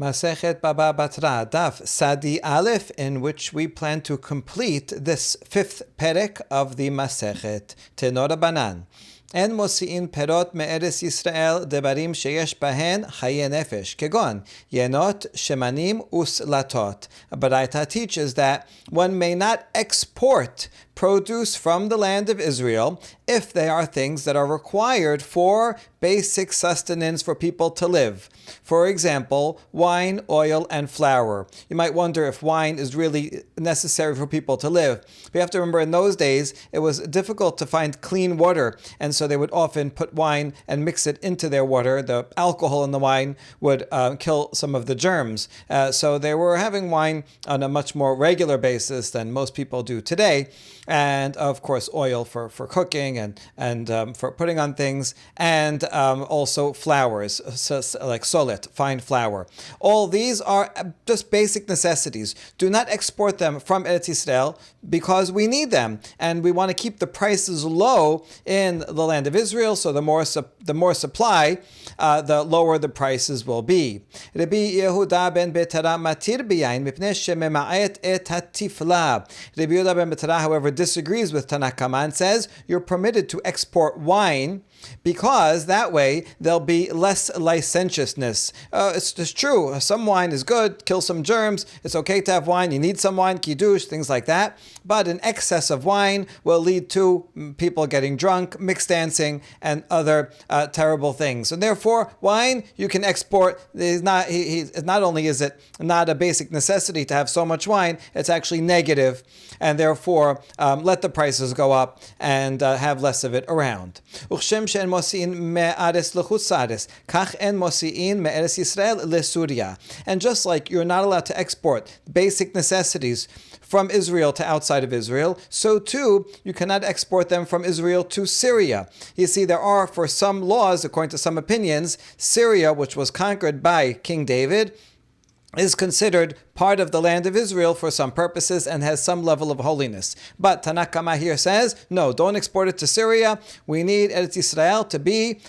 Masechet Baba Batra, Daf Sadi Aleph, in which we plan to complete this fifth perek of the Masechet. Tenora Banan. En mosi'in perot me'eres Yisrael debarim sheyesh bahen chaye nefesh, kegon, yenot, shemanim, uslatot. Baraita teaches that one may not export produce from the land of Israel if they are things that are required for basic sustenance for people to live. For example, wine, oil, and flour. You might wonder if wine is really necessary for people to live. But you have to remember in those days, it was difficult to find clean water, and so they would often put wine and mix it into their water. The alcohol in the wine would kill some of the germs. So they were having wine on a much more regular basis than most people do today. And of course, oil for cooking and for putting on things, and also flours, so like solet, fine flour. All these are just basic necessities. Do not export them from Eretz Yisrael because we need them, and we want to keep the prices low in the land of Israel. So the more supply, the lower the prices will be. Rabbi Yehuda ben Batra matir biyayin mipnei shemema'et et hatifla. Rabbi Yehuda ben Batra, however, disagrees with Tanakama and says you're permitted to export wine because that way there'll be less licentiousness. It's true. Some wine is good, kill some germs. It's okay to have wine. You need some wine, kiddush, things like that. But an excess of wine will lead to people getting drunk, mixed dancing, and other terrible things. And therefore, wine you can export. Not only is it not a basic necessity to have so much wine, it's actually negative. And therefore, let the prices go up and have less of it around. And just like you're not allowed to export basic necessities from Israel to outside of Israel, so too you cannot export them from Israel to Syria. You see, there are, for some laws, according to some opinions, Syria, which was conquered by King David, is considered part of the land of Israel for some purposes and has some level of holiness. But Tanakama here says, no, don't export it to Syria. We need Eretz Yisrael to be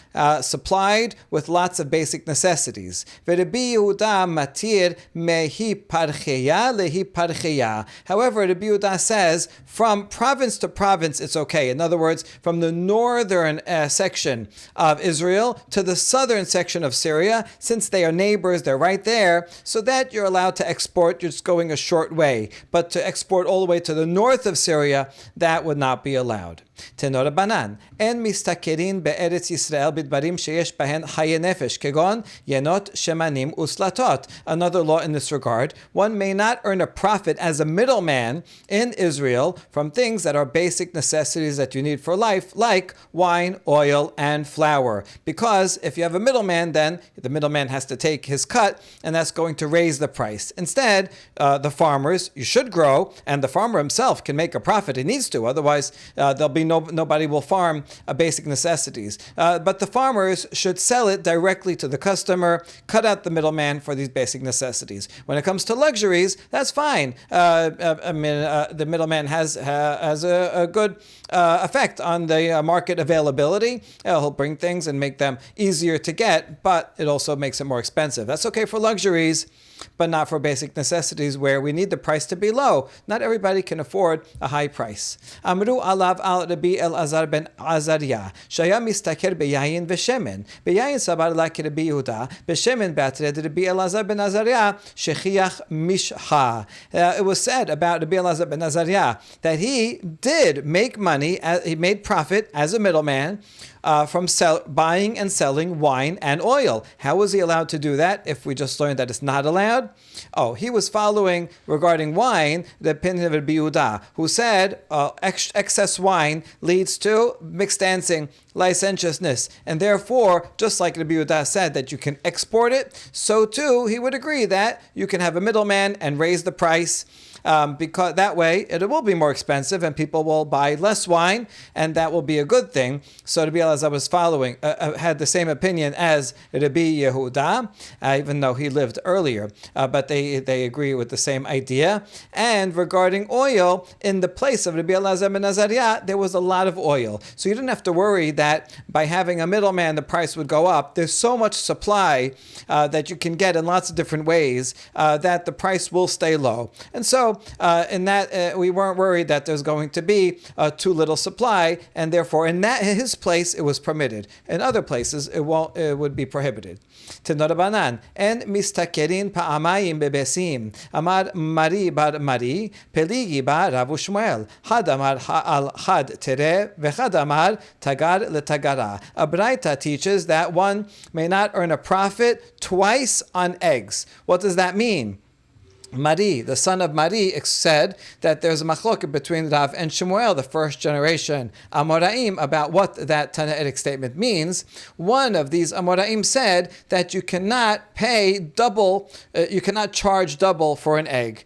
supplied with lots of basic necessities. Rabbi Yehuda matir mehi parcheya lehi parcheya. However, Rabbi Yehuda says, from province to province, it's okay. In other words, from the northern section of Israel to the southern section of Syria, since they are neighbors, they're right there, so that you're allowed to export, you're just going a short way. But to export all the way to the north of Syria, that would not be allowed. Tenora Banan, en mistakerin be'eretz Yisrael bidbarim sheyesh bahen chaye nefesh, kegon yenot shemanim uslatot. Another law in this regard, one may not earn a profit as a middleman in Israel from things that are basic necessities that you need for life, like wine, oil, and flour. Because if you have a middleman, then the middleman has to take his cut, and that's going to raise the price. Instead, the farmers, you should grow, and the farmer himself can make a profit. He needs to, otherwise there'll be nobody will farm basic necessities. But the farmers should sell it directly to the customer, cut out the middleman for these basic necessities. When it comes to luxuries, that's fine. The middleman has a good effect on the market availability. He'll bring things and make them easier to get, but it also makes it more expensive. That's okay for luxuries, but not for basic necessities where we need the price to be low. Not everybody can afford a high price. Amru alav al Rabbi Elazar ben Azariah, shaya mistaker beyayin v'shemen. Beyayin sabar la ki Rabbi Yehuda, v'shemen b'atred Rabbi Elazar ben Azariah, shechiach mishcha. It was said about Rabbi Elazar ben Azariah that he did make money, he made profit as a middleman, from buying and selling wine and oil. How was he allowed to do that if we just learned that it's not allowed? Oh, he was following, regarding wine, the opinion of Rabbi Yehuda, who said excess wine leads to mixed dancing, licentiousness, and therefore, just like Rabbi Yehuda said that you can export it, so too he would agree that you can have a middleman and raise the price. because that way it will be more expensive and people will buy less wine, and that will be a good thing. So Rabbi Elazar was following, had the same opinion as Rabbi Yehuda, even though he lived earlier, but they agree with the same idea. And regarding oil, in the place of Rabbi Elazar ben Azariah, there was a lot of oil. So you didn't have to worry that by having a middleman, the price would go up. There's so much supply that you can get in lots of different ways that the price will stay low. And so in that, we weren't worried that there's going to be too little supply, and therefore in his place it was permitted. In other places it would be prohibited. Tenorabanan en mistakerin pa'amayim bebesim amar Mari bar Mari peligi bar Rav Shmuel had amar al had tere vechad amar tagar letagara. A Braita teaches that one may not earn a profit twice on eggs. What does that mean? Mari, the son of Mari, said that there's a machloket between Rav and Shmuel, the first generation Amoraim, about what that Tanaitic statement means. One of these Amoraim said that you cannot pay double, you cannot charge double for an egg.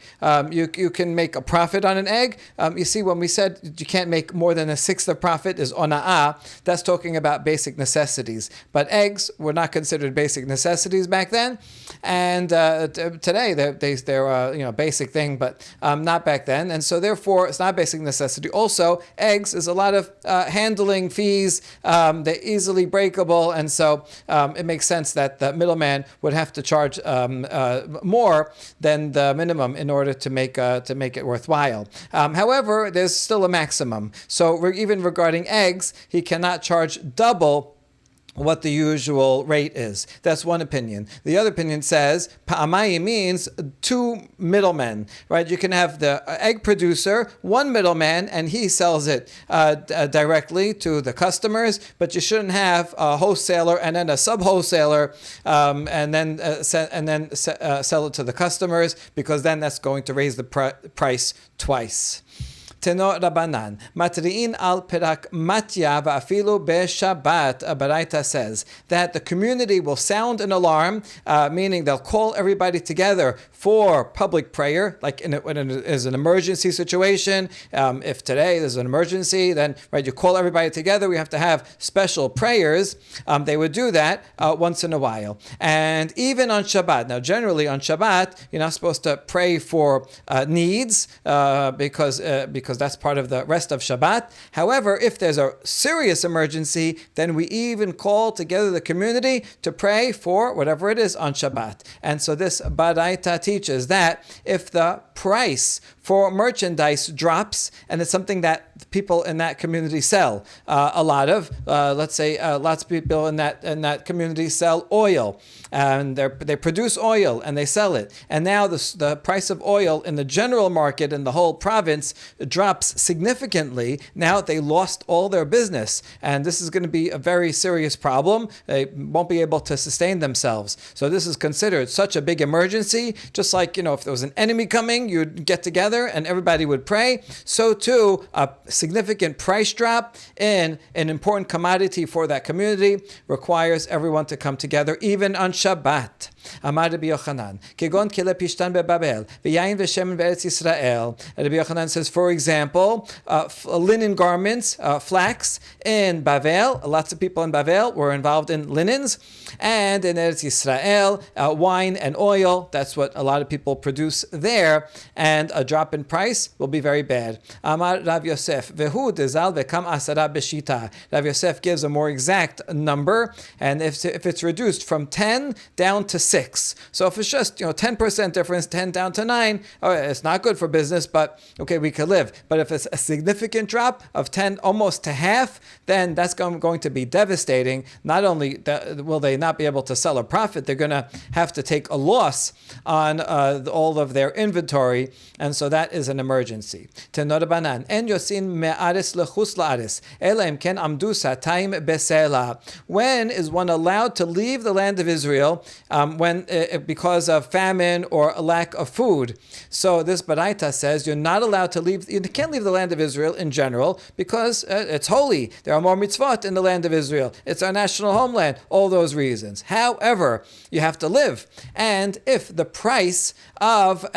You can make a profit on an egg. You see, when we said you can't make more than a sixth of profit is ona'ah, that's talking about basic necessities. But eggs were not considered basic necessities back then, and today they're basic thing, but not back then. And so therefore, it's not basic necessity. Also, eggs is a lot of handling fees. They're easily breakable. And so it makes sense that the middleman would have to charge more than the minimum in order to make it worthwhile. However, there's still a maximum. So even regarding eggs, he cannot charge double what the usual rate is. That's one opinion. The other opinion says pa'amai means two middlemen, right? You can have the egg producer, one middleman, and he sells it directly to the customers, but you shouldn't have a wholesaler and then a sub-wholesaler and then sell it to the customers, because then that's going to raise the price twice. Teno Rabanan, Matri'in al Perak Matya va'afilu be'Shabbat. Baraita says that the community will sound an alarm, meaning they'll call everybody together for public prayer, like when it is an emergency situation. If today there's an emergency, then you call everybody together. We have to have special prayers. They would do that once in a while, and even on Shabbat. Now, generally on Shabbat, you're not supposed to pray for needs because that's part of the rest of Shabbat. However, if there's a serious emergency, then we even call together the community to pray for whatever it is on Shabbat. And so this Baraita teaches that if the price for merchandise drops, and it's something that people in that community sell a lot of, let's say lots of people in that community sell oil, and they produce oil and they sell it, and now the price of oil in the general market in the whole province drops significantly. Now they lost all their business, and this is going to be a very serious problem. They won't be able to sustain themselves. So this is considered such a big emergency, just like if there was an enemy coming, you'd get together and everybody would pray. So too, a significant price drop in an important commodity for that community requires everyone to come together, even on Shabbat. Amar Rabbi Yochanan, Kegon kele pishtan bebabel, v'yayin v'shemen be'eretz Yisrael. Rabbi Yochanan says, for example, linen garments, flax in Bavel. Lots of people in Bavel were involved in linens, and in Eretz Yisrael, wine and oil. That's what a lot of people produce there, and a drop in price will be very bad. Amar Rav Yosef, vehu dezal vekam asara b'shita. Rav Yosef gives a more exact number, and if it's reduced from 10 down to 6. So if it's just 10% difference, 10 down to 9, it's not good for business, but okay, we could live. But if it's a significant drop of 10 almost to half, then that's going to be devastating. Not only will they not be able to sell a profit, they're going to have to take a loss on all of their inventory, and so that is an emergency. Tenorabanan, en yosin me'aris lechus la'aris, ela im ken amdu satayim besela. When is one allowed to leave the land of Israel because of famine or a lack of food? So this Baraita says you're not allowed to leave the can't leave the land of Israel in general because it's holy. There are more mitzvot in the land of Israel. It's our national homeland. All those reasons. However, you have to live. And if the price of 2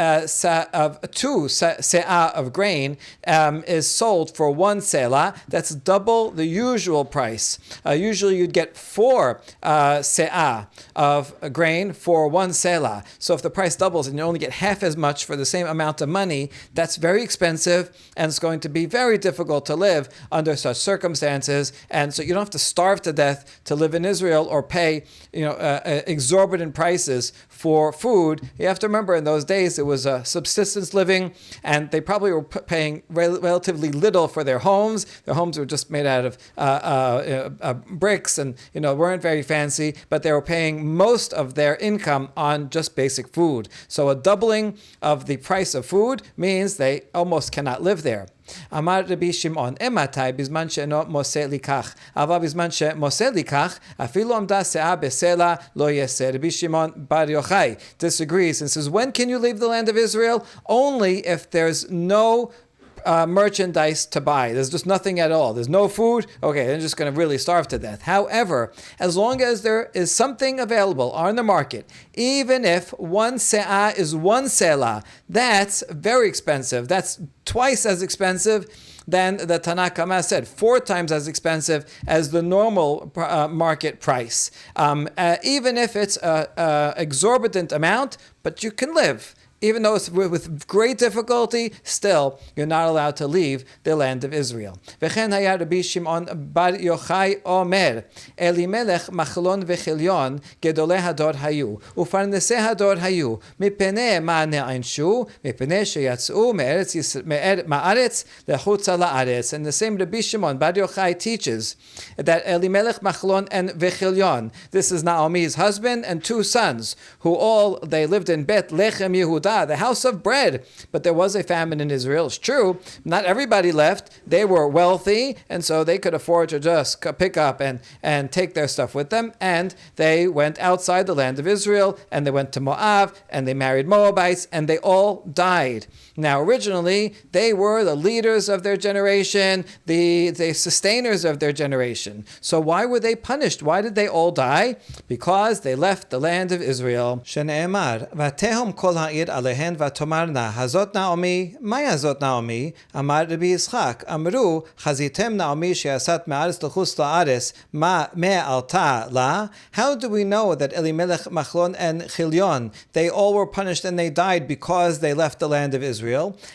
se'ah of grain is sold for 1 selah, that's double the usual price. Usually you'd get 4 se'ah of grain for 1 selah. So if the price doubles and you only get half as much for the same amount of money, that's very expensive, and it's going to be very difficult to live under such circumstances. And so you don't have to starve to death to live in Israel or pay exorbitant prices for food. You have to remember, in those days it was subsistence living, and they probably were paying relatively little for their homes. Their homes were just made out of bricks and weren't very fancy, but they were paying most of their income on just basic food. So a doubling of the price of food means they almost cannot live there. אמר רבי שמעון, מתי בזמן שאינו מוסה לכך, אבל בזמן שמוסה לכך, אפילו עמדה שאה בסלע לא יעשה. רבי שמעון בר יוחאי disagrees and says, when can you leave the land of Israel? Only if there's no merchandise to buy. There's just nothing at all. There's no food. Okay, they're just going to really starve to death. However, as long as there is something available on the market, even if 1 se'ah is 1 selah, that's very expensive. That's twice as expensive than the Tanakh Kama said, 4 times as expensive as the normal market price. Even if it's an exorbitant amount, but you can live. Even though it's with great difficulty, still, you're not allowed to leave the land of Israel. וכן היה רבי שמעון בר יוחאי אומר, אלימלך מחלון וחליון גדולי הדור היו, ופרנסי הדור היו, מפני מה נענשו, מפני שיצאו מהארץ לחוצה לארץ. And the same Rabbi Shimon bar Yochai teaches that Elimelech, Machlon, and Vechilion, this is Naomi's husband and 2 sons, who they lived in Bet Lechem Yehuda, the house of bread. But there was a famine in Israel. It's true. Not everybody left. They were wealthy, and so they could afford to just pick up and take their stuff with them. And they went outside the land of Israel, and they went to Moab, and they married Moabites, and they all died. Now, originally, they were the leaders of their generation, the sustainers of their generation. So why were they punished? Why did they all die? Because they left the land of Israel. שנאמר, ותהום כל העיר עליהן ותאמרנה, הזאת נעמי, מהי הזאת נעמי? אמר רבי יצחק, אמרו, חזיתם נעמי שיצאת מארץ לחוץ לארץ, מה עלתה לה? How do we know that Elimelech, Machlon, and Chilion, they all were punished and they died because they left the land of Israel?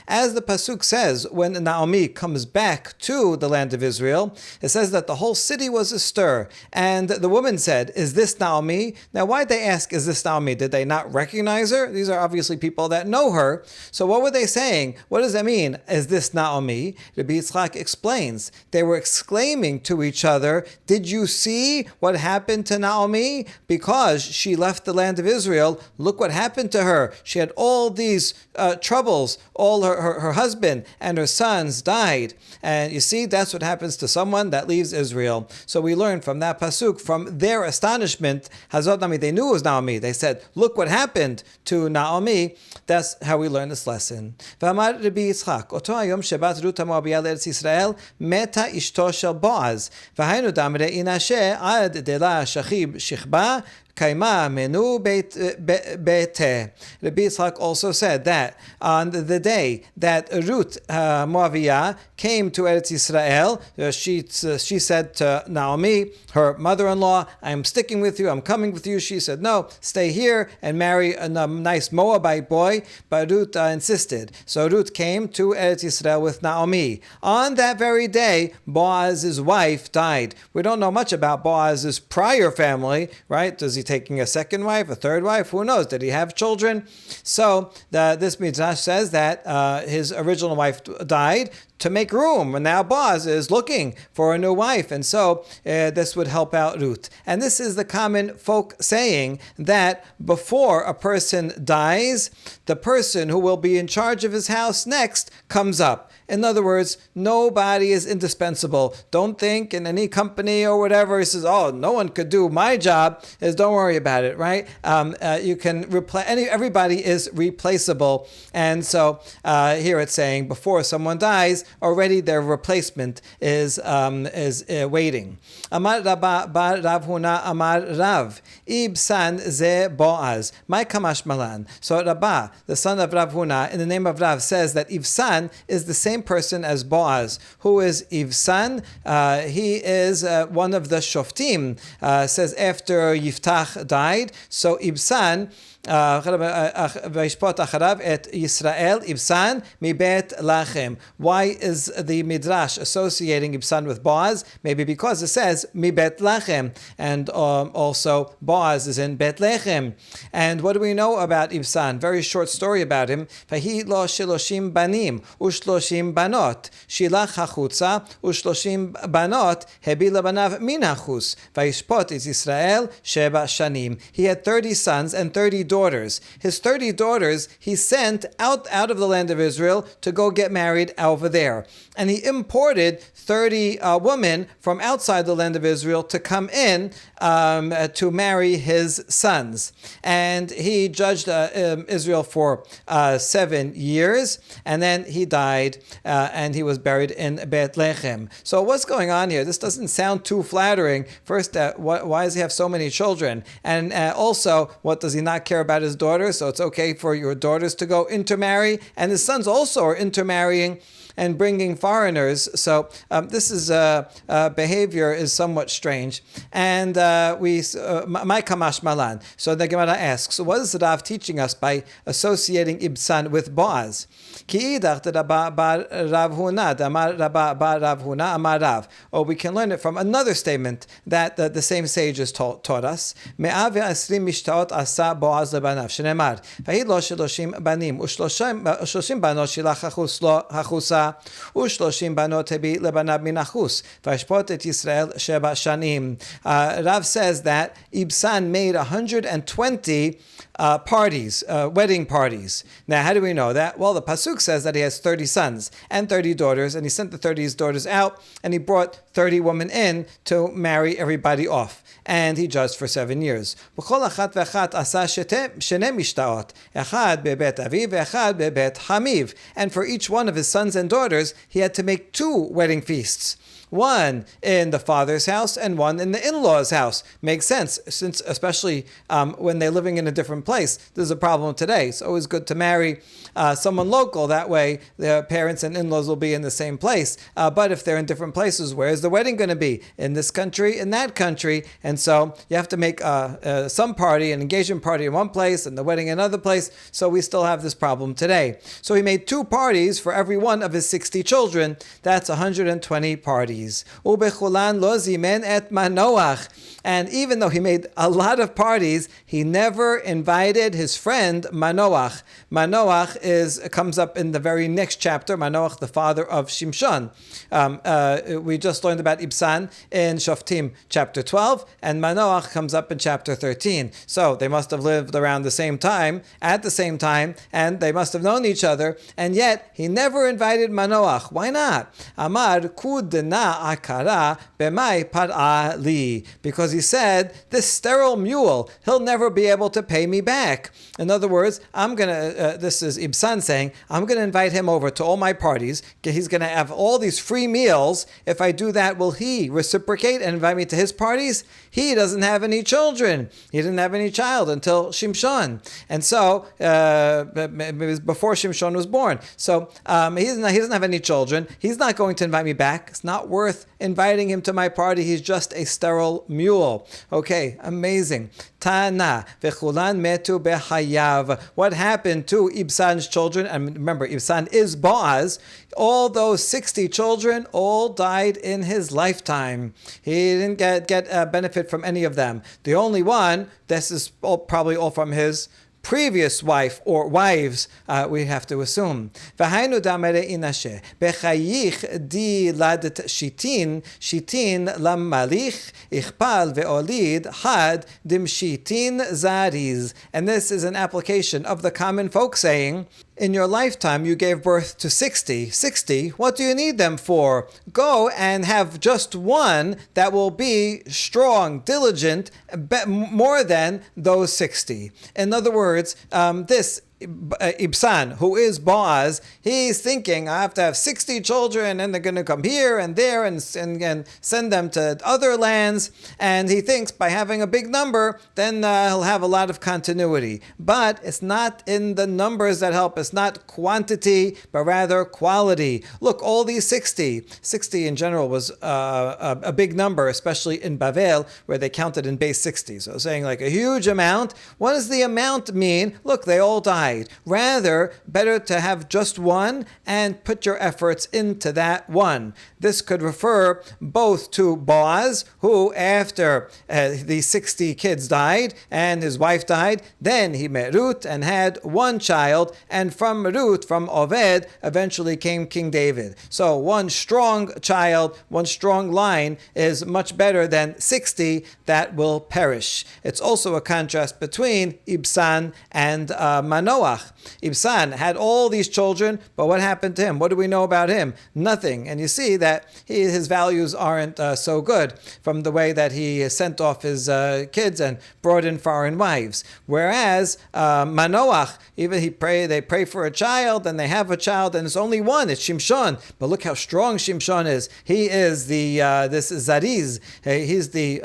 As the Pasuk says, when Naomi comes back to the land of Israel, it says that the whole city was astir. And the woman said, is this Naomi? Now, why'd they ask, is this Naomi? Did they not recognize her? These are obviously people that know her. So what were they saying? What does that mean? Is this Naomi? Rabbi Yitzchak explains. They were exclaiming to each other, did you see what happened to Naomi? Because she left the land of Israel, look what happened to her. She had all these troubles. All her husband and her sons died. And you see, that's what happens to someone that leaves Israel. So we learn from that pasuk, from their astonishment, Hazot Naomi, they knew it was Naomi. They said, look what happened to Naomi. That's how we learn this lesson. ואמר רבי יצחק, אותו היום שבת רות המואביה לארץ ישראל, מתה אשתו של בועז. והיינו דאמרי אינשה עד דלה שכיב שכבה, Kaima menu bete. Rabbi Yitzchak also said that on the day that Ruth Moaviyah came to Eretz Yisrael, she said to Naomi, her mother-in-law, I'm sticking with you, I'm coming with you. She said, no, stay here and marry a nice Moabite boy. But Ruth insisted. So Ruth came to Eretz Yisrael with Naomi. On that very day, Boaz's wife died. We don't know much about Boaz's prior family, right? Does he taking a second wife, a third wife? Who knows? Did he have children? So this Midrash says that his original wife died. to make room. And now Boaz is looking for a new wife, and so this would help out Ruth. And this is the common folk saying that before a person dies, the person who will be in charge of his house next comes up. In other words, nobody is indispensable. Don't think in any company or whatever, he says, oh, no one could do my job. Don't worry about it, right? You can replace, everybody is replaceable. And so here it's saying before someone dies, already their replacement is waiting. Amar Rabba bar Rav Huna Amar Rav Ibsan ze Boaz. My Kamash Malan. So Rabba, the son of Rav Huna, in the name of Rav, says that Ibsan is the same person as Boaz. Who is Ibsan? He is one of the Shoftim. Says after Yiftach died, so Ibsan וישפוט אחריו את ישראל Ibsan מבית לחם. Why is the Midrash associating Ibsan with Boaz? Maybe because it says מבית לחם, and also Boaz is in Bet Lechem. And what do we know about Ibsan? Very short story about him. והי לו 30 בנים ו30 בנות שילח החוצה ו30 בנות הביא לבניו מן החוץ וישפוט את ישראל 7 שנים. He had 30 sons and 30 daughters. His 30 daughters he sent out of the land of Israel to go get married over there. And he imported 30 women from outside the land of Israel to come in to marry his sons. And he judged Israel for 7 years, and then he died, and he was buried in Bet Lechem. So what's going on here? This doesn't sound too flattering. First, why does he have so many children? And also, what does he not care about his daughters? So it's okay for your daughters to go intermarry, and his sons also are intermarrying and bringing foreigners. So this is behavior is somewhat strange. And my Kamash Malan. So the Gemara asks, so what is the Rav teaching us by associating Ibsan with Boaz? Ki idach Rabba bar Rav Huna, Damar Rabba bar Rav Huna, Amar Rav. Or we can learn it from another statement that the same sages taught us. Me'ah ve'asrim mishtaot asa Boaz lebanav. Shenemar, v'hi lo 30 banim, u'shloshim banot shilach hachusa, ו30 בנות הביא לבניו מן החוץ, וישפוט את ישראל 7 שנים. Rav says that Ibsan made 120 parties, wedding parties. Now, how do we know that? Well, the Pasuk says that he has 30 sons and 30 daughters, and he sent the 30 daughters out, and he brought 30 women in to marry everybody off. And he judged for 7 years. בכל אחת ואחת עשה שני משתאות, אחד בבית אביו ואחד בבית חמיו. And for each one of his sons and daughters, he had to make 2 wedding feasts. One in the father's house and one in the in-law's house. Makes sense, since especially when they're living in a different place. There's a problem today. It's always good to marry someone local. That way, their parents and in-laws will be in the same place. But if they're in different places, where is the wedding going to be? In this country, in that country. And so you have to make some party, an engagement party in one place and the wedding in another place. So we still have this problem today. So he made 2 parties for every one of his 60 children. That's 120 parties. Ubechulan lo zimen et Manoah. And even though he made a lot of parties, he never invited his friend Manoah. Manoah comes up in the very next chapter, Manoah, the father of Shimshon. We just learned about Ibsan in Shoftim chapter 12, and Manoah comes up in chapter 13. So they must have lived around the same time, at the same time, and they must have known each other, and yet he never invited Manoah. Why not? Amar kudna akara b'mai par'a li. Because he said, this sterile mule, he'll never be able to pay me back. In other words, this is Ibsan saying, I'm going to invite him over to all my parties. He's going to have all these free meals. If I do that, will he reciprocate and invite me to his parties? He doesn't have any children. He didn't have any child until Shimshon. And so, before Shimshon was born. So, he doesn't have any children. He's not going to invite me back. It's not worth inviting him to my party. He's just a sterile mule. Okay, amazing. Tana v'chulan metu behayav. What happened to Ibsan's children? And remember, Ibsan is Boaz. All those 60 children all died in his lifetime. He didn't get benefit from any of them. The only one, this is probably all from his previous wife or wives, we have to assume. V'hainu damere inashe bechayich di ladet shitin lam malich ichpal ve'olid had dim shitin zariz. And this is an application of the common folk saying, in your lifetime you gave birth to 60. 60, what do you need them for? Go and have just one that will be strong, diligent, more than those 60. In other words, this Ibsan, who is Boaz, he's thinking, I have to have 60 children and they're going to come here and there and send them to other lands. And he thinks by having a big number, then he'll have a lot of continuity. But it's not in the numbers that help. It's not quantity, but rather quality. Look, all these 60. 60 in general was a big number, especially in Bavel, where they counted in base 60. So saying like a huge amount. What does the amount mean? Look, they all died. Rather, better to have just one and put your efforts into that one. This could refer both to Boaz, who after the 60 kids died and his wife died, then he met Ruth and had one child, and from Ruth, from Oved, eventually came King David. So one strong child, one strong line is much better than 60 that will perish. It's also a contrast between Ibsan and Manoah. Ibsan had all these children, but what happened to him? What do we know about him? Nothing. And you see that his values aren't so good from the way that he sent off his kids and brought in foreign wives. Whereas Manoah, even they pray for a child and they have a child and it's only one, it's Shimshon. But look how strong Shimshon is. He is this Zariz. He's the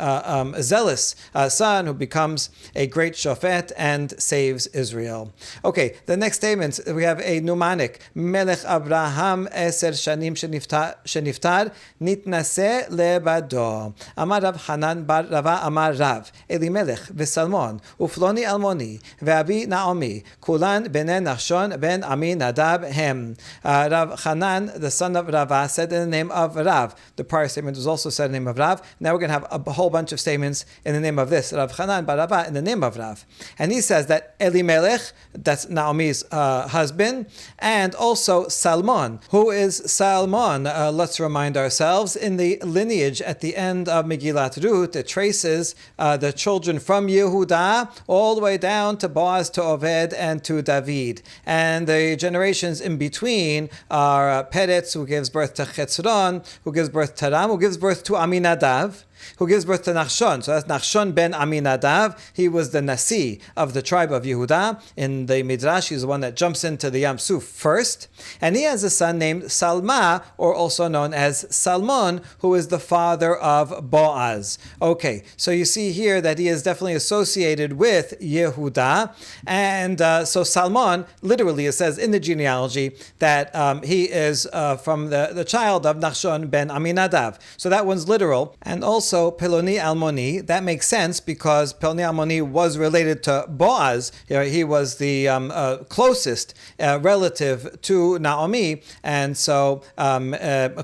zealous son who becomes a great shofet and saves Israel. Okay, the next statements, we have a mnemonic. Melech Abraham 10 shanim sheniftar nitnase lebado. Amar Rav Hanan bar Rava amar Rav Elimelech v'Salmon ufloni almoni ve'abi Naomi kulan bene Nachshon ben Aminadab hem. Rav Hanan, the son of Rava, said in the name of Rav. The prior statement was also said in the name of Rav. Now we're going to have a whole bunch of statements in the name of this. Rav Hanan bar Rava in the name of Rav. And he says that Elimelech, that's Naomi's husband, and also Salmon. Who is Salmon? Let's remind ourselves, in the lineage at the end of Megillat Ruth, it traces the children from Yehuda all the way down to Boaz, to Oved, and to David. And the generations in between are Peretz, who gives birth to Chetzron, who gives birth to Ram, who gives birth to Aminadav, who gives birth to Nachshon. So that's Nachshon ben Aminadav. He was the Nasi of the tribe of Yehuda. In the Midrash, he's the one that jumps into the Yam Suf first. And he has a son named Salma, or also known as Salmon, who is the father of Boaz. Okay, so you see here that he is definitely associated with Yehuda. And so Salmon, literally it says in the genealogy that he is from the child of Nachshon ben Aminadav. So that one's literal. And also Peloni Almoni, that makes sense because Peloni Almoni was related to Boaz. He was the closest relative to Naomi, and so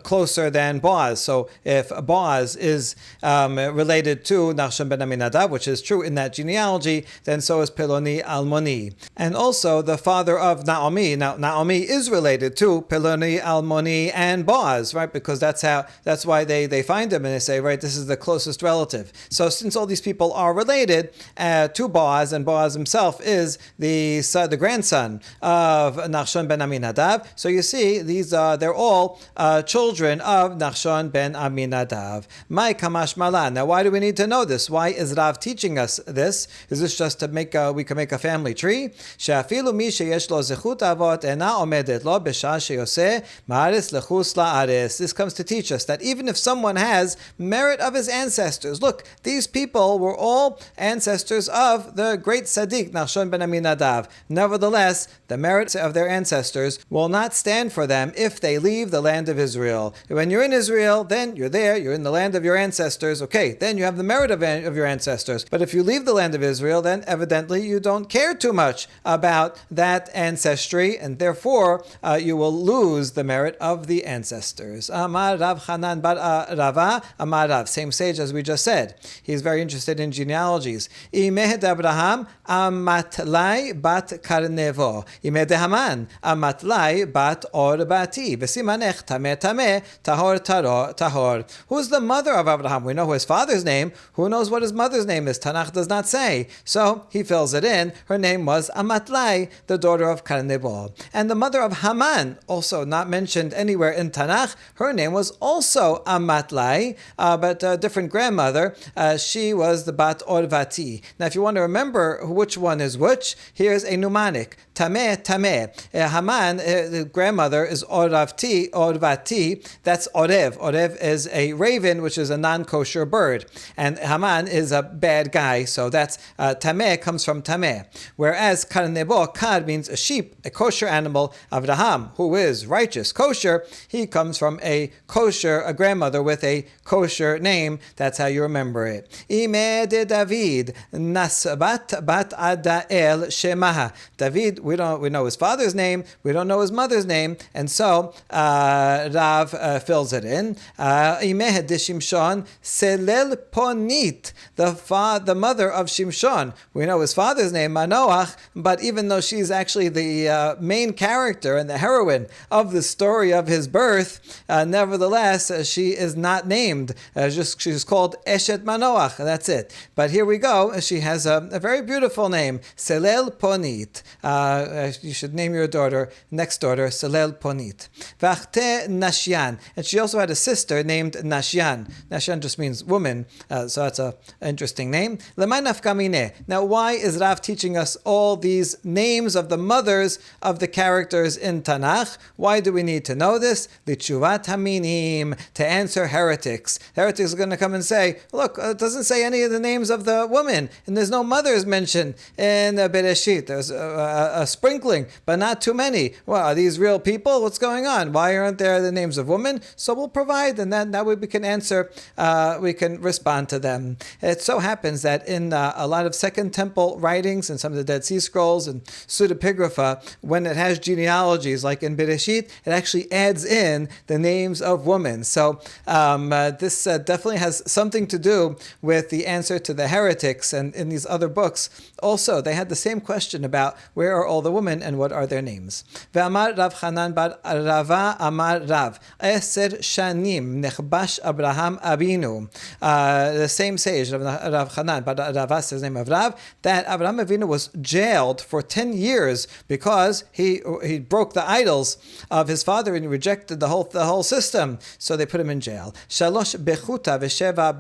closer than Boaz. So if Boaz is related to Nachshon ben Aminadav, which is true in that genealogy, then so is Peloni Almoni. And also the father of Naomi. Now Naomi is related to Peloni Almoni and Boaz, right? Because that's why they find him and they say, right, this is the closest relative. So since all these people are related to Boaz, and Boaz himself is the grandson of Nachshon ben Aminadav, so you see they're all children of Nachshon ben Aminadav. Mai kamash malan. Now, why do we need to know this? Why is Rav teaching us this? Is this just to we can make a family tree? She'afilu mi sheyesh lo zechut avot ena omedet lo b'shah sheyoseh ma'aretz lechus la'aretz. This comes to teach us that even if someone has merit of his ancestors. Look, these people were all ancestors of the great Tzaddik, Nachshon ben Aminadav. Nevertheless, the merits of their ancestors will not stand for them if they leave the land of Israel. When you're in Israel, then you're there, you're in the land of your ancestors. Okay, then you have the merit of your ancestors. But if you leave the land of Israel, then evidently you don't care too much about that ancestry, and therefore you will lose the merit of the ancestors. Amar Rav Hanan bar Rava, Amar Rav. Same sage as we just said. He's very interested in genealogies. Imeh de Abraham Amatlai bat Karnevo. Imeh de Haman Amatlai bat Orbati. V'simanech tameh tameh tahor tahor. Who's the mother of Abraham? We know his father's name. Who knows what his mother's name is? Tanakh does not say. So he fills it in. Her name was Amatlai, the daughter of Karnevo. And the mother of Haman, also not mentioned anywhere in Tanakh, her name was also Amatlai, but a different grandmother. She was the Bat Orvati. Now, if you want to remember which one is which, here's a mnemonic. Tameh, Tameh. Haman, the grandmother, is Orvati. That's Orev. Orev is a raven, which is a non-kosher bird. And Haman is a bad guy, so that's Tameh comes from Tameh. Whereas Karnebo, Kar means a sheep, a kosher animal. Avraham, who is righteous, kosher, he comes from a grandmother with a kosher name. That's how you remember it. Ime de David, Nasbat bat Adael Shemaha. David, we know his father's name, we don't know his mother's name, and so Rav fills it in. Imeh de Shimshon, Selel Ponit, the mother of Shimshon. We know his father's name, Manoah, but even though she's actually the main character and the heroine of the story of his birth, nevertheless, she is not named. She's called Eshet Manoach. That's it. But here we go. She has a very beautiful name, Selel Ponit. You should name your next daughter, Selel Ponit. Vachte Nashyan. And she also had a sister named Nashyan. Nashyan just means woman, so that's an interesting name. Now, why is Rav teaching us all these names of the mothers of the characters in Tanakh? Why do we need to know this? L'tshuvat haminim, to answer heretics. Heretics are going to come and say, look, it doesn't say any of the names of the women, and there's no mothers mentioned in Bereshit. There's a sprinkling, but not too many. Well, are these real people? What's going on? Why aren't there the names of women? So we'll provide, and then that way we can answer, we can respond to them. It so happens that in a lot of Second Temple writings and some of the Dead Sea Scrolls and pseudepigrapha, when it has genealogies like in Bereshit, it actually adds in the names of women. So this definitely has something to do with the answer to the heretics. And in these other books, also, they had the same question about where are all the women and what are their names. Ve'amar Rav Chanan bar Rava amar Rav, Eser shanim nechbash Abraham Abinu. The same sage, Rav Chanan bar Rava says the name of Rav, that Abraham Avinu was jailed for 10 years because he broke the idols of his father and he rejected the whole system. So they put him in jail. Shalosh bechuta v'sheva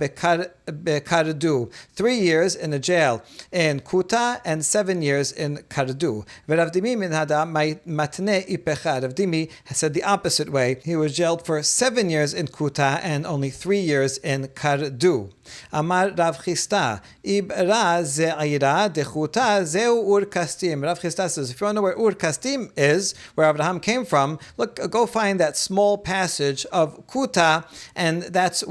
bekardu. 3 years in a jail in Kuta and 7 years in Kardu. Rav Dimi min hada matne ipecha. Rav Dimi said the opposite way. He was jailed for 7 years in Kuta and only 3 years in Kardu. Amar Rav Chista, Ibra ze'ira dechuta zeu ur kastim. Rav Chista says, if you want to know where ur kastim is, where Abraham came from, look, go find that small passage of Kuta, and that's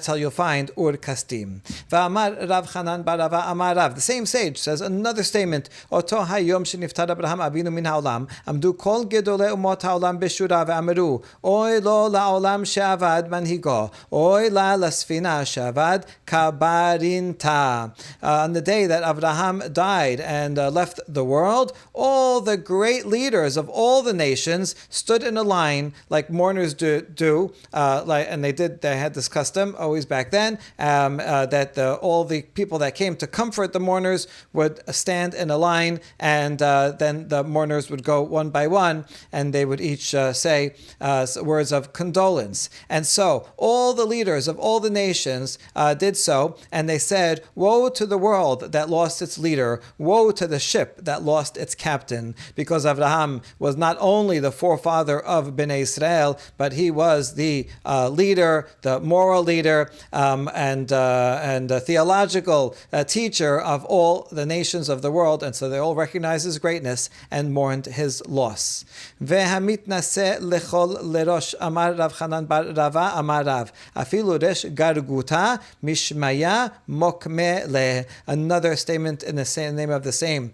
how you'll find ur kastim. Va'amar Rav Chanan bar Rava amar Rav. The same sage says another statement. Oto hayom sheniftar Abraham Avinu min haolam, amdu kol gedolei umot haolam beshura ve'amru, oy lo la'olam she'avad manhigo, oy la lasfina she'avad kabarinta. On the day that Abraham died and left the world, all the great leaders of all the nations stood in a line like mourners do, and they had this custom always back then, that all the people that came to comfort the mourners would stand in a line, and then the mourners would go one by one, and they would each say words of condolence. And so all the leaders of all the nations did so, and they said, woe to the world that lost its leader, woe to the ship that lost its captain, because Abraham was not only the forefather of Bnei Israel, but he was the leader, the moral leader, and the theological teacher of all the nations of the world, and so they all recognized his greatness and mourned his loss. Ve'hamitnaseh lechol lerosh amar Rav Chanan bar Rava amar Rav, afilu resh garguta mishmaya mokme le. Another statement in the name of the same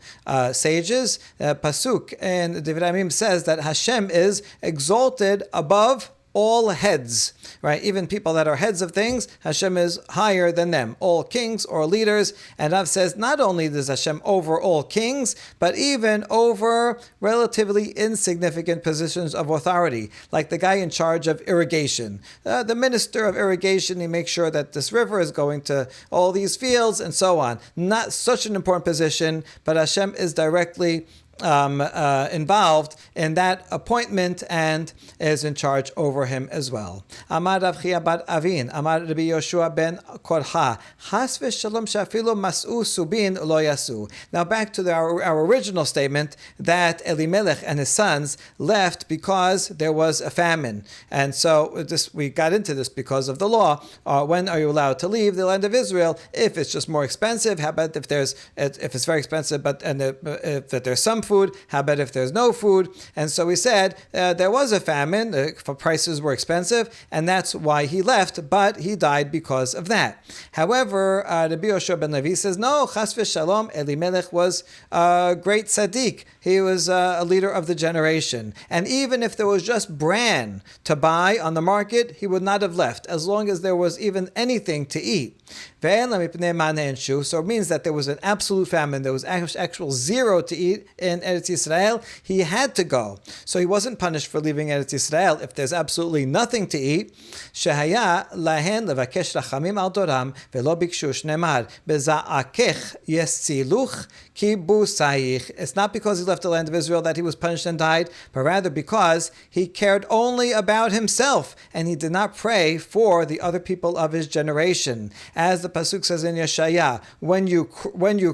sages. Pasuk in Divrei Yamim says that Hashem is exalted above all heads, right? Even people that are heads of things, Hashem is higher than them. All kings or leaders. And Rav says, not only does Hashem over all kings, but even over relatively insignificant positions of authority, like the guy in charge of irrigation. The minister of irrigation, he makes sure that this river is going to all these fields and so on. Not such an important position, but Hashem is directly involved in that appointment and is in charge over him as well. Amar Rav Chia bar Avin, Amar Rabbi Yoshua ben Korha, Chas v'shalom shafilu mas'u subin lo yasu. Now back to our original statement that Elimelech and his sons left because there was a famine. And so we got into this because of the law. When are you allowed to leave the land of Israel? If it's just more expensive, how about if it's very expensive, but if there's some food, how about if there's no food? And so we said there was a famine, prices were expensive, and that's why he left, but he died because of that. However, Rabbi Yoshua ben Levi says, no, chas v'shalom, Elimelech was a great tzaddik. He was a leader of the generation. And even if there was just bran to buy on the market, he would not have left, as long as there was even anything to eat. So it means that there was an absolute famine. There was actual zero to eat in Eretz Yisrael. He had to go. So he wasn't punished for leaving Eretz Yisrael if there's absolutely nothing to eat. Shehaya lahen levakesh rachamim al doram velo bikshu shnemar beza'akech yesiluch kibusayich. It's not because he left the land of Israel that he was punished and died, but rather because he cared only about himself and he did not pray for the other people of his generation. As the pasuk says in Yeshaya, when you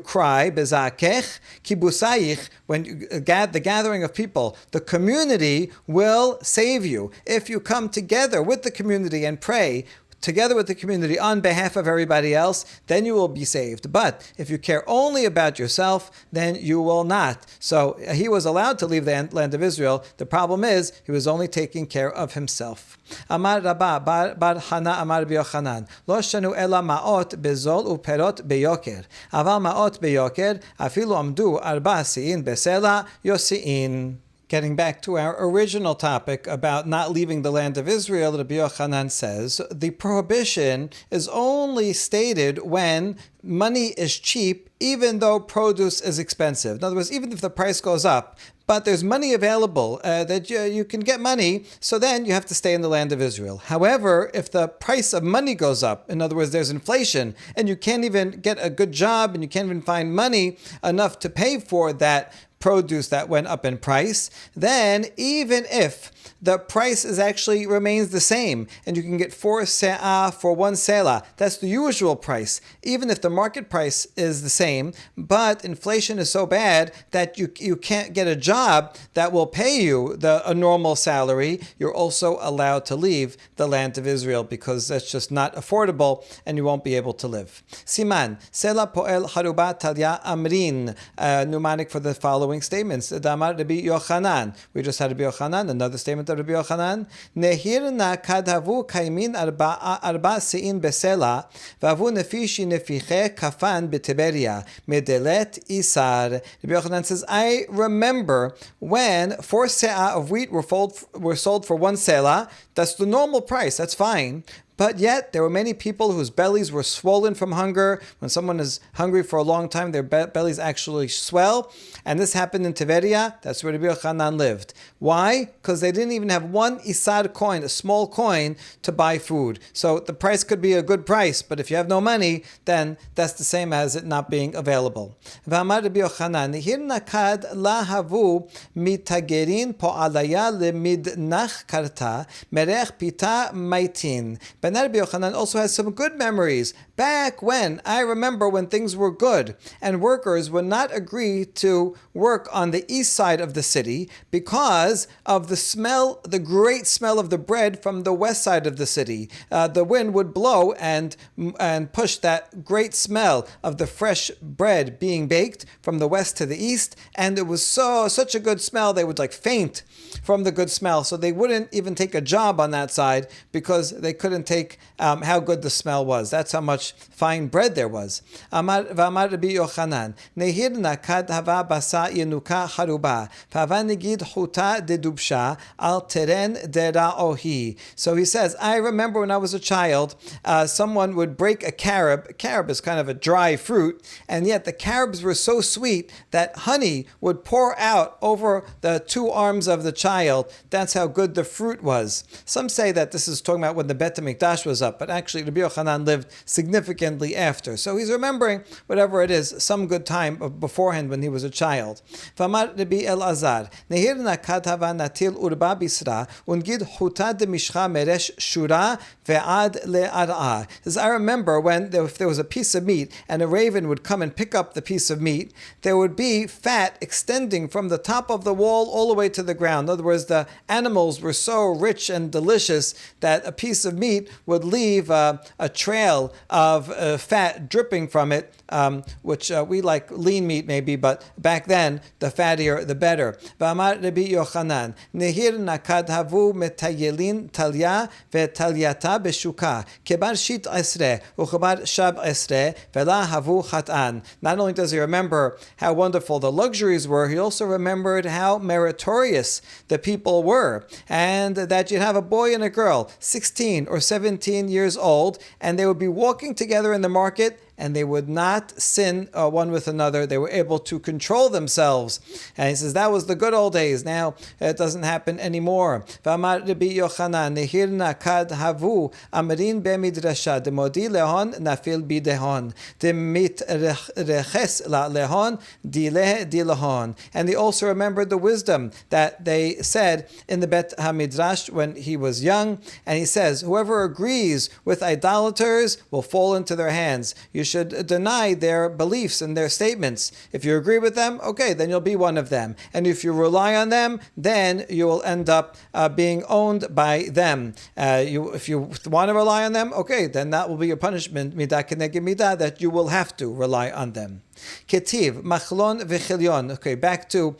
cry, bezakech kibusayich, the gathering of people, the community will save you. If you come together with the community and pray together with the community on behalf of everybody else, then you will be saved. But if you care only about yourself, then you will not. So he was allowed to leave the land of Israel. The problem is he was only taking care of himself. Amar Rabba bar Hana Amar B'Yochanan, Lo shanu ela ma'ot bezol uperot beyoker, aval ma'ot beyoker afilu amdu arba siin besela yosiin. Getting back to our original topic about not leaving the land of Israel, Rabbi Yochanan says, the prohibition is only stated when money is cheap, even though produce is expensive. In other words, even if the price goes up, but there's money available, that you can get money, so then you have to stay in the land of Israel. However, if the price of money goes up, in other words, there's inflation, and you can't even get a good job, and you can't even find money enough to pay for that produce that went up in price, then even if the price actually remains the same, and you can get 4 se'ah for 1 selah, that's the usual price. Even if the market price is the same, but inflation is so bad that you can't get a job that will pay you a normal salary, you're also allowed to leave the land of Israel because that's just not affordable and you won't be able to live. Siman, Sela Poel Haruba Talya Amrin, mnemonic for the following statements. Damar Rabbi Yochanan. We just had Rabbi Yochanan, another statement of Rabbi Yochanan. Nehirna kadhavu kaimin arba sein besela, vavu nefishi nefiche kafan beteberia, medelet isar. Rabbi Yochanan says, I remember when 4 se'ah of wheat were sold for 1 selah. That's the normal price, that's fine. But yet, there were many people whose bellies were swollen from hunger. When someone is hungry for a long time, their bellies actually swell. And this happened in Tiberia. That's where Rabbi Yochanan lived. Why? Because they didn't even have 1 isar coin, a small coin, to buy food. So the price could be a good price, but if you have no money, then that's the same as it not being available. V'amar Rabbi Yochanan, Nihir nakad lahavu mitagerin po'alaya lemidnach karta merech pita maitin. But Rabbi Yochanan also has some good memories. Back when, I remember when things were good, and workers would not agree to work on the east side of the city because of the smell, the great smell of the bread from the west side of the city. The wind would blow and push that great smell of the fresh bread being baked from the west to the east, and it was such a good smell they would faint from the good smell. So they wouldn't even take a job on that side because they couldn't take take how good the smell was. That's how much fine bread there was. Amar v'amar Rabbi Yochanan, nehir nakad hava basa yenuka haruba, v'hava negid chuta dedubsha al teren dera ohi. So he says, I remember when I was a child, someone would break a carob. Carob is kind of a dry fruit, and yet the carobs were so sweet that honey would pour out over the two arms of the child. That's how good the fruit was. Some say that this is talking about when the Bet HaMikdash was up, but actually Rabbi Yochanan lived significantly after. So he's remembering whatever it is, some good time beforehand when he was a child. V'amar Rabbi Elazar, nehir nakad hava natil urba bisra, ungid chuta de mishcha meresh shura ve'ad le'ar'a. Says, I remember when if there was a piece of meat and a raven would come and pick up the piece of meat, there would be fat extending from the top of the wall all the way to the ground. In other words, the animals were so rich and delicious that a piece of meat would leave a trail of fat dripping from it, which we like lean meat maybe, but back then the fattier the better. V'amar Rabbi Yochanan, nehir nakad havu metayelin talya ve'talyata beshuka kebar shit esre uchabar shab esre ve'la havu chatan. Not only does he remember how wonderful the luxuries were, he also remembered how meritorious the people were, and that you'd have a boy and a girl, 16 or 17 years old, and they would be walking together in the market, and they would not sin one with another. They were able to control themselves. And he says that was the good old days. Now it doesn't happen anymore. V'amar Rabbi Yochanan, nehir nakad havu amrin bemidrasha demodi lehon nafil bidehon demit reches la lehon dileh dilehon. And they also remembered the wisdom that they said in the Bet HaMidrash when he was young. And he says, whoever agrees with idolaters will fall into their hands. You should deny their beliefs and their statements. If you agree with them, okay, then you'll be one of them. And if you rely on them, then you will end up being owned by them. If you want to rely on them, okay, then that will be your punishment, midah keneged midah, that you will have to rely on them. Ketiv, Machlon v'Chilyon. Okay, back to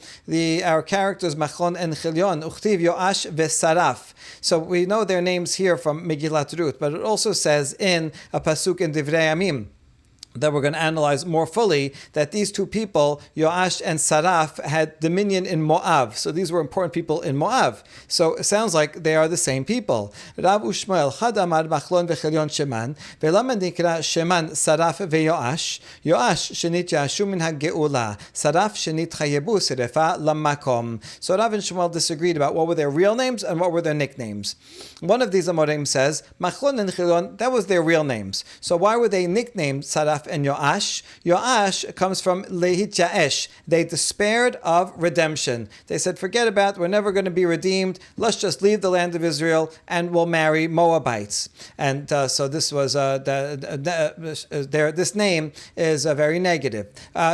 our characters, Machlon and Chilyon. Uchtiv Yoash v'Saraf. So we know their names here from Megillat Ruth, but it also says in a pasuk in Divrei Yamim that we're going to analyze more fully, that these two people, Yoash and Saraf, had dominion in Moab. So these were important people in Moab. So it sounds like they are the same people. Rav Ushmael, Chad Amar Machlon v'Chilyon Sheman, ve'lama nikra Sheman Saraf ve'Yoash, Yoash shenit yashu min ha'geula, Saraf shenit chayebu sirefa lamakom. So Rav and Shmuel disagreed about what were their real names and what were their nicknames. One of these Amorim says, Machlon and Chilyon, that was their real names. So why were they nicknamed Saraf and Yoash? Yoash comes from Lehit Yaesh. They despaired of redemption. They said, forget about it, we're never going to be redeemed. Let's just leave the land of Israel and we'll marry Moabites. And so this was this name is very negative.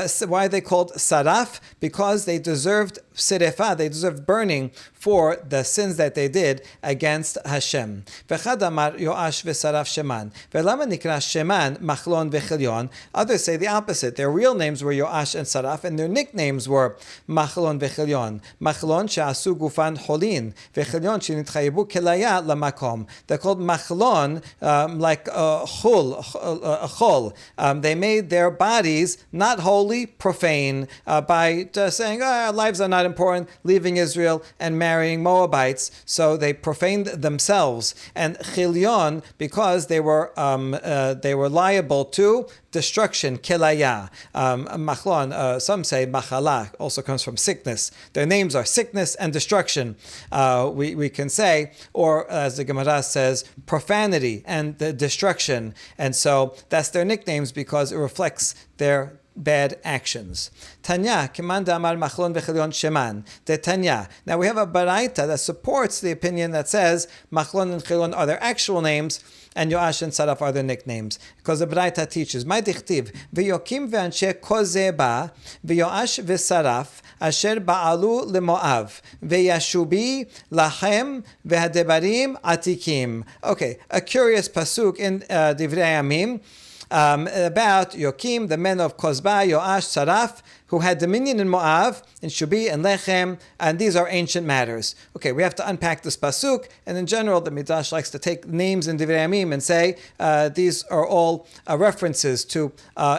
So why are they called Saraf? Because they deserved Sirefa, they deserved burning for the sins that they did against Hashem. V'chad amar Yoash v'Saraf Sheman. V'lama nikra Sheman Machlon v'Chilyon. Others say the opposite. Their real names were Yoash and Saraf, and their nicknames were Machlon v'Chilyon. Machlon she'asu gufan holin, v'Chilyon she'nitchayebu kelaya lamakom. They're called Machlon, like a chol. They made their bodies not holy, profane, by saying, our lives are not important, leaving Israel and marrying Moabites. So they profaned themselves. And Chilyon, because they were liable to destruction, kelaya. Machlon, some say machala, also comes from sickness. Their names are sickness and destruction, we can say, or as the Gemara says, profanity and the destruction. And so that's their nicknames because it reflects their bad actions. Tanya, Kimanda Amar Machlon v'Chilyon Sheman. The Tanya. Now we have a baraita that supports the opinion that says Machlon and Chilyon are their actual names, and Yoash and Saraf are their nicknames. Because the baraita teaches, My dichtiv, v'yokim v'anshe kozeba, v'yoash v'Saraf, asher ba'alu lemoav, v'yashubi lachem, v'hadebarim atikim. Okay, a curious pasuk in Divrei Yamim, about Yokim, the men of Kozba, Yoash, Saraf, who had dominion in Moab, in Shubi and Lechem, and these are ancient matters. Okay, we have to unpack this pasuk, and in general, the Midrash likes to take names in Divrei Yamim and say these are all references to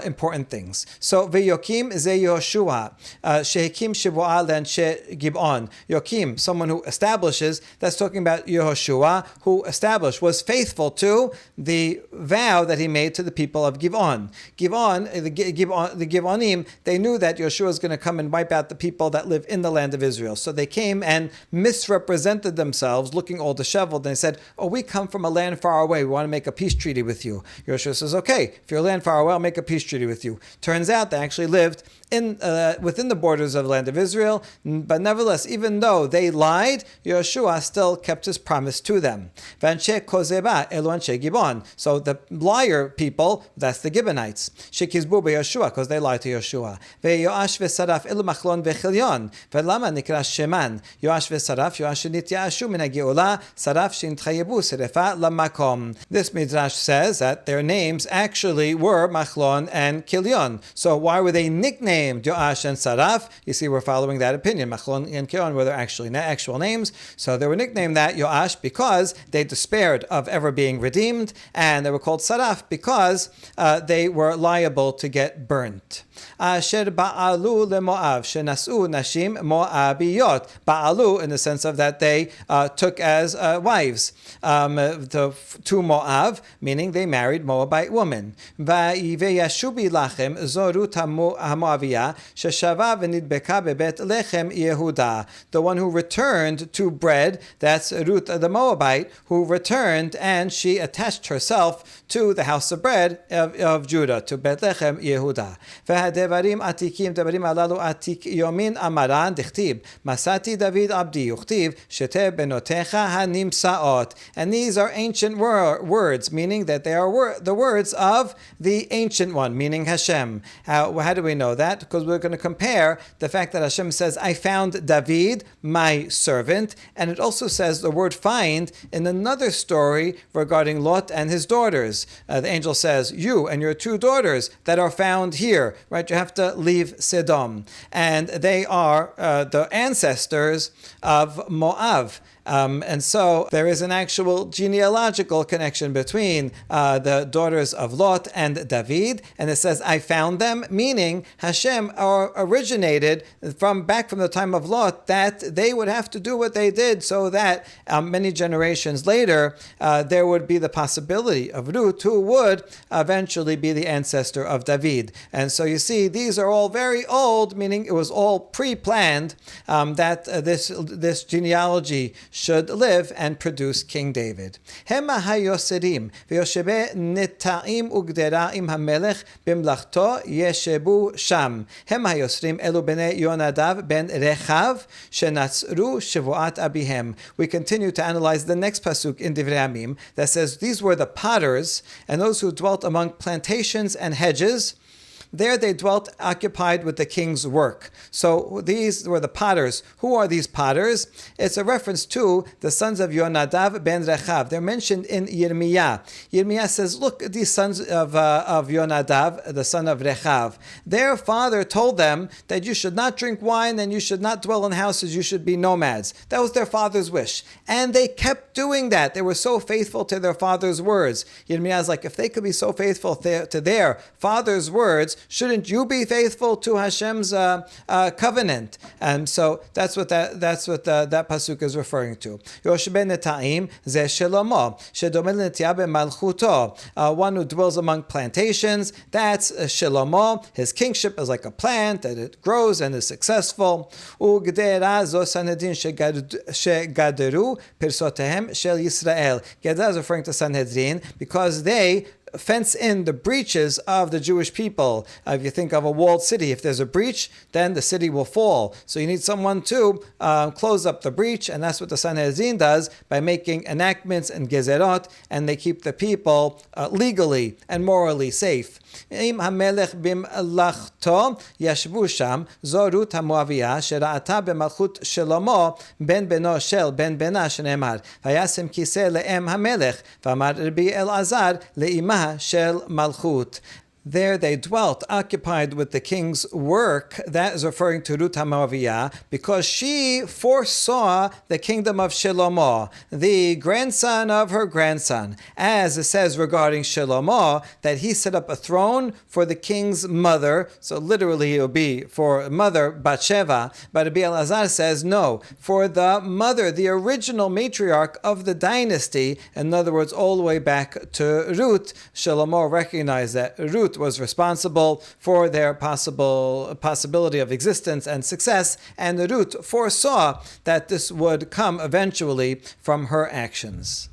important things. So, V'yokim ze Yehoshua, shehekim Shibu'ah le'anshe Gib'on. Yokim, someone who establishes, that's talking about Yehoshua, who established, was faithful to the vow that he made to the people of Giv'on. The Giv'onim, they knew that Yeshua was going to come and wipe out the people that live in the land of Israel. So they came and misrepresented themselves, looking all disheveled, and they said, oh, we come from a land far away, we want to make a peace treaty with you. Yeshua says, okay, if you're a land far away, I'll make a peace treaty with you. Turns out they actually lived within the borders of the land of Israel, but nevertheless, even though they lied, Yeshua still kept his promise to them. So the liar people, that's the Gibeonites, because they lied to Yeshua. This Midrash says that their names actually were Machlon and Kilion. So why were they nicknamed Yoash and Saraf? You see, we're following that opinion. Machlon and Kilion were their actual names. So they were nicknamed that Yoash because they despaired of ever being redeemed, and they were called Saraf because they were liable to get burnt. Asher ba'alu leMoav shenasu nashim Moabiyot. Ba'alu in the sense of that they took as wives to Moab, meaning they married Moabite women. Vayashubi lachem zorut haMoaviyah sheshava v'nidbeka bebet lechem Yehuda. The one who returned to bread, that's Ruth the Moabite, who returned and she attached herself to the house of bread of Judah, to Bet Lechem Yehuda. Devarim atikim, devarim alalu atik yomin amaran dichtib masati David abdi yuchtiv shete benotecha hanimsaot. And these are ancient words, meaning that they are the words of the ancient one, meaning Hashem. How do we know that? Because we're going to compare the fact that Hashem says, I found David, my servant, and it also says the word find in another story regarding Lot and his daughters. The angel says, you and your two daughters that are found here, right? You have to leave Sodom. And they are the ancestors of Moab. And so there is an actual genealogical connection between the daughters of Lot and David, and it says, I found them, meaning Hashem originated back from the time of Lot, that they would have to do what they did so that many generations later there would be the possibility of Ruth, who would eventually be the ancestor of David. And so you see, these are all very old, meaning it was all pre-planned that this genealogy should live and produce King David. Hema hayoserim v'yoshebe neta'im ugdera im hamelech b'mlachto yeshebu sham. Hema hayoserim elu bnei Yonadav ben Rechav shenatzru shevuat abihem. We continue to analyze the next pasuk in Divrei Yamim that says these were the potters and those who dwelt among plantations and hedges. There they dwelt occupied with the king's work. So these were the potters. Who are these potters? It's a reference to the sons of Yonadav ben Rechav. They're mentioned in Yirmiyah. Yirmiyah says, look, these sons of Yonadav, the son of Rechav. Their father told them that you should not drink wine and you should not dwell in houses, you should be nomads. That was their father's wish. And they kept doing that. They were so faithful to their father's words. Yirmiyah is like, if they could be so faithful to their father's words, shouldn't you be faithful to Hashem's covenant? And so that's what that pasuk is referring to. Yoshbe neta'im ze Shlomo shedomel netiah b'malchuto. One who dwells among plantations, that's Shlomo. His kingship is like a plant that it grows and is successful. Ugdera zo Sanhedrin shegaderu pirsotehem shel Yisrael. Gedera is referring to Sanhedrin because they fence in the breaches of the Jewish people. If you think of a walled city, if there's a breach, then the city will fall. So you need someone to close up the breach, and that's what the Sanhedrin does by making enactments and gezerot, and they keep the people legally and morally safe. Im hamelech bimlachto yashvu sham zorut haMoaviyah shera'ata b'malchut Shlomo ben beno shel ben bena shenemar vayasem kiseh le'em hamelech v'amar Rabbi Elazar le'imah shel malchut. There they dwelt, occupied with the king's work. That is referring to Ruth HaMoaviyah, because she foresaw the kingdom of Shlomo, the grandson of her grandson. As it says regarding Shlomo, that he set up a throne for the king's mother, so literally it will be for mother Bathsheba, but Rabbi Elazar says no, for the mother, the original matriarch of the dynasty. In other words, all the way back to Ruth. Shlomo recognized that Ruth was responsible for their possibility of existence and success, and Ruth foresaw that this would come eventually from her actions.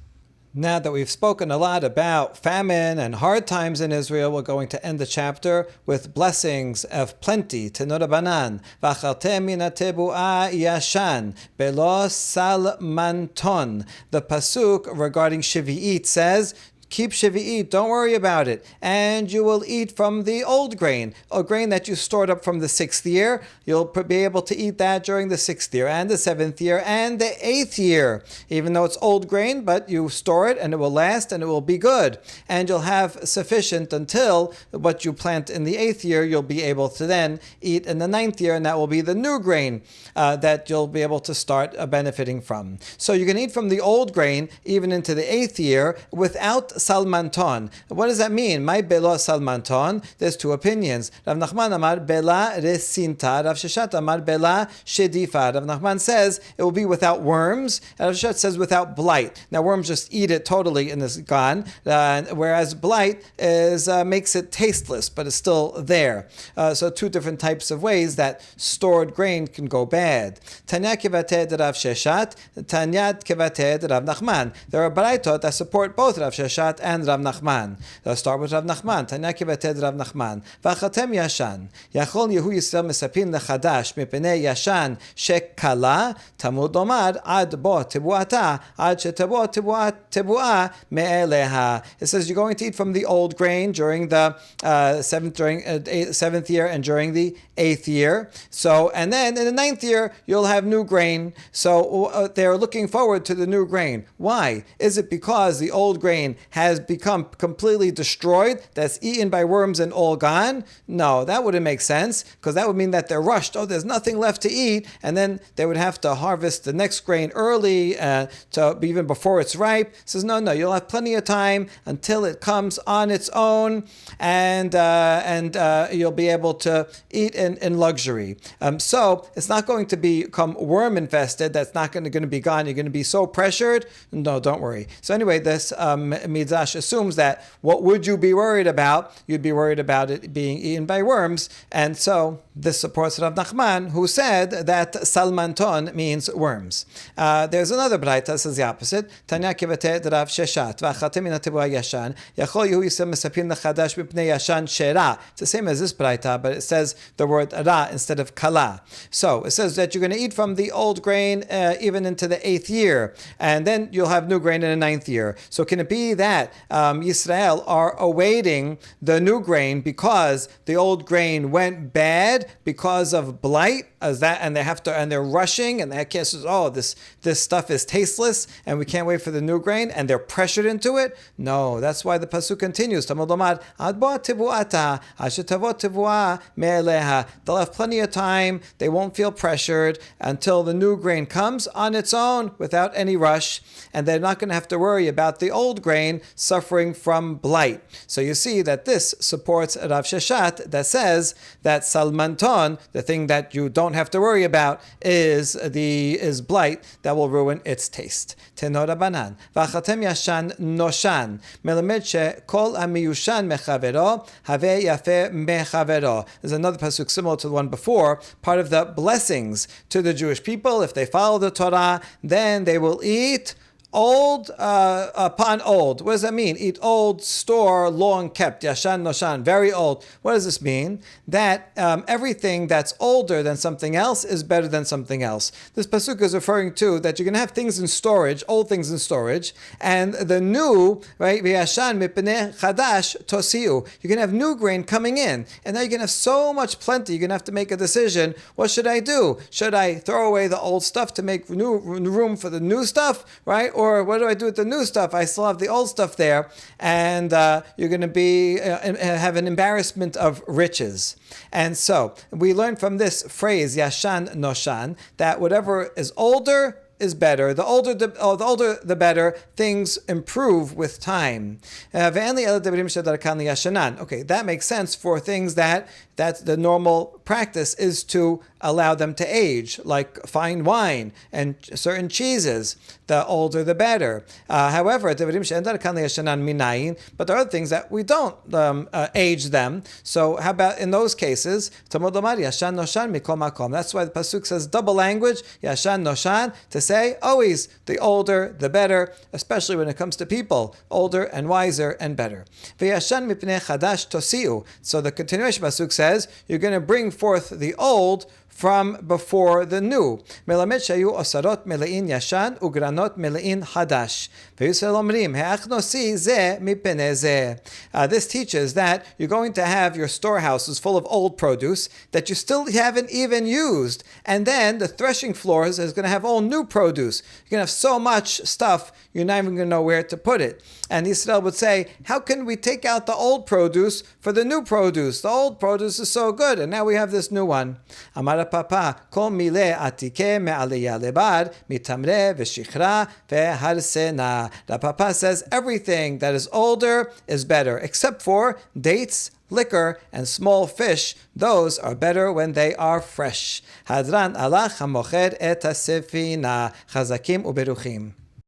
Now that we've spoken a lot about famine and hard times in Israel, we're going to end the chapter with blessings of plenty. Tenorabanan, v'achartem min hatebuah yashan, belo salmanton. The pasuk regarding Shvi'it says, keep Shvi'it, don't worry about it, and you will eat from the old grain, a grain that you stored up from the 6th year. You'll be able to eat that during the 6th year, and the 7th year, and the 8th year, even though it's old grain, but you store it, and it will last, and it will be good, and you'll have sufficient until what you plant in the 8th year, you'll be able to then eat in the 9th year, and that will be the new grain that you'll be able to start benefiting from. So you can eat from the old grain even into the 8th year without salmanton. What does that mean? My belo salmanton. There's two opinions. Rav Nachman amar bela resinta. Rav Sheshat amar bela shedifa. Rav Nachman says it will be without worms. And Rav Sheshat says without blight. Now worms just eat it totally and it's gone. Whereas blight makes it tasteless, but it's still there. So two different types of ways that stored grain can go bad. Tanya kevated Rav Sheshat. Tanya kevated Rav Nachman. There are braitot that support both Rav Sheshat and Rav Nachman. Let's start with Rav Nachman. Tanya kevated Rav Nachman. V'achatem yashan. Yachol Yehu Yisrael mesapin lechadash mipnei yashan shekala tamud omar ad bo tebuata ad shetebo tebuah me'eleha. It says you're going to eat from the old grain during the 7th year and during the 8th year. So, and then in the 9th year you'll have new grain. So they're looking forward to the new grain. Why? Is it because the old grain has become completely destroyed, that's eaten by worms and all gone? No, that wouldn't make sense, because that would mean that they're rushed. Oh, there's nothing left to eat, and then they would have to harvest the next grain early, even before it's ripe. It says, no, you'll have plenty of time until it comes on its own, and you'll be able to eat in luxury. So it's not going to become worm infested. That's not going to be gone. You're going to be so pressured. No, don't worry. So anyway, this Midrash assumes that what would you be worried about? You'd be worried about it being eaten by worms. And so this supports Rav Nachman, who said that salmanton means worms. There's another braita that says the opposite. Tanya kevated Rav Sheshat v'achatem min hatebuah yashan yachol Yehu Yisrael mesapin lechadash mipnei yashan shera. It's the same as this braita, but it says the word ra instead of kala. So it says that you're going to eat from the old grain even into the 8th year, and then you'll have new grain in the 9th year. So can it be that Yisrael are awaiting the new grain because the old grain went bad because of blight, and they're rushing, and the can't says, oh, this stuff is tasteless, and we can't wait for the new grain, and they're pressured into it? No, that's why the pasuk continues. They'll have plenty of time. They won't feel pressured until the new grain comes on its own without any rush, and they're not going to have to worry about the old grain suffering from blight. So you see that this supports Rav Sheshat that says that salmanton, the thing that you don't have to worry about, is blight that will ruin its taste. Tenora banan. V'achatem yashan noshan. Melamed shekol amiyushan mechavero have yafe mechavero. There's another pasuk similar to the one before. Part of the blessings to the Jewish people, if they follow the Torah, then they will eat old upon old. What does that mean? Eat old, store, long kept. Yashan noshan, very old. What does this mean? That everything that's older than something else is better than something else. This pasuk is referring to that you're going to have things in storage, old things in storage, and the new, right? V'yashan mipnei chadash tosiu. You're going to have new grain coming in, and now you're going to have so much plenty. You're going to have to make a decision. What should I do? Should I throw away the old stuff to make room for the new stuff, right? Or what do I do with the new stuff? I still have the old stuff there, and you're going to have an embarrassment of riches. And so we learn from this phrase, Yashan Noshan, that whatever is older is better. The older the better. Things improve with time. Okay, that makes sense for things that's the normal practice is to allow them to age, like fine wine and certain cheeses. The older the better. However, but there are other things that we don't age them. So how about in those cases? That's why the pasuk says double language, Yashan Noshan, to say always the older the better, especially when it comes to people, older and wiser and better. So the continuation of pasuk says you're going to bring forth the old from before the new. Melamed shayu osarot melein yashan ugranot melein hadash. This teaches that you're going to have your storehouses full of old produce that you still haven't even used, and then the threshing floors is going to have all new produce. You're going to have so much stuff you're not even going to know where to put it. And Israel would say, how can we take out the old produce for the new produce? The old produce is so good, and now we have this new one. Amar Papa, kol mile atike me'aleya lebad mitamre v'shichra ve'harsena. The Papa says everything that is older is better, except for dates, liquor, and small fish. Those are better when they are fresh. Hadran alach hamocher et hasefina. Chazakim uberuchim.